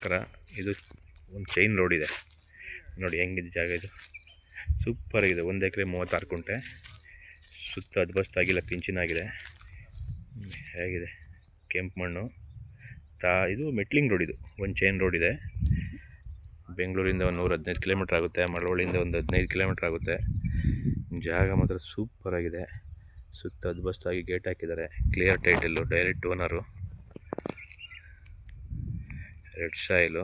ಸಕ್ಕರ. ಇದು ಒಂದು chain road ಇದೆ ನೋಡಿ, ಹೆಂಗಿದೆ ಜಾಗ. ಇದು ಸೂಪರ್ ಆಗಿದೆ. 1 ಎಕರೆ 36 ಕುಂಟೆ, ಸುತ್ತ ಅದ್ಬಸ್ತಾಗಿಲ್ಲ, ಪಿಂಚಿನಾಗಿದೆ. ಹೇಗಿದೆ ಕೆಂಪು ಮಣ್ಣು. ಇದು ಮೆಟ್ಲಿಂಗ್ ರೋಡ್. ಇದು ಒಂದು ಚೈನ್ ರೋಡ್ ಇದೆ. ಬೆಂಗಳೂರಿಂದ ಒಂದು 115 ಕಿಲೋಮೀಟ್ರ್ ಆಗುತ್ತೆ, ಮಳವಳ್ಳಿಯಿಂದ ಒಂದು 15 ಕಿಲೋಮೀಟ್ರ್ ಆಗುತ್ತೆ. ಜಾಗ ಮಾತ್ರ ಸೂಪರ್ ಆಗಿದೆ. ಸುತ್ತ ಅದ್ಬಸ್ತಾಗಿ ಗೇಟ್ ಹಾಕಿದ್ದಾರೆ. Clear title, direct owner, red soil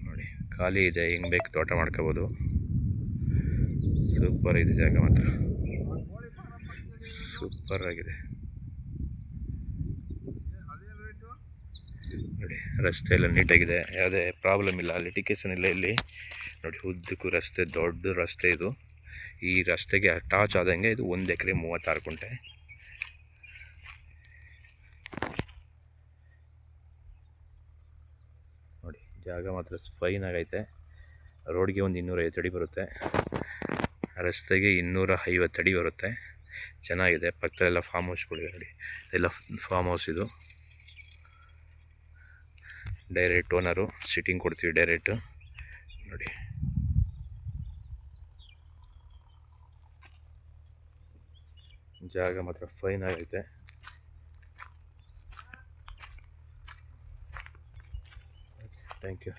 ನೋಡಿ. ಖಾಲಿ ಇದೆ, ಹೆಂಗೆ ಬೇಕು ತೋಟ ಮಾಡ್ಕೋಬೋದು. ಸೂಪರ್ ಇದೆ ಜಾಗ ಮಾತ್ರ, ಸೂಪರ್ ಆಗಿದೆ ನೋಡಿ. ರಸ್ತೆ ಎಲ್ಲ ನೀಟಾಗಿದೆ, ಯಾವುದೇ ಪ್ರಾಬ್ಲಮ್ ಇಲ್ಲ, ಲಿಟಿಕೇಶನ್ ಇಲ್ಲ ಇಲ್ಲಿ ನೋಡಿ. ಉದ್ದಕ್ಕೂ ರಸ್ತೆ, ದೊಡ್ಡ ರಸ್ತೆ ಇದು. ಈ ರಸ್ತೆಗೆ ಅಟ್ಯಾಚ್ ಆದಂಗೆ ಇದು 1 ಎಕರೆ 36 ಕುಂಟೆ. ನೋಡಿ ಜಾಗ ಮಾತ್ರ ಫೈನ್ ಆಗೈತೆ. ರೋಡ್ಗೆ ಒಂದು 250 ಅಡಿ ಬರುತ್ತೆ, ರಸ್ತೆಗೆ 250 ಅಡಿ ಬರುತ್ತೆ. ಚೆನ್ನಾಗಿದೆ. ಪಕ್ಕದಲ್ಲೆಲ್ಲ ಫಾರ್ಮ್ ಹೌಸ್ಗಳಿವೆ ನೋಡಿ, ಎಲ್ಲ ಫಾರ್ಮ್ ಹೌಸ್. ಇದು ಡೈರೆಕ್ಟ್ ಓನರು, ಸಿಟ್ಟಿಂಗ್ ಕೊಡ್ತೀವಿ ಡೈರೆಕ್ಟು ನೋಡಿ. ಜಾಗ ಮಾತ್ರ ಫೈನ್ ಆಗೈತೆ. Thank you.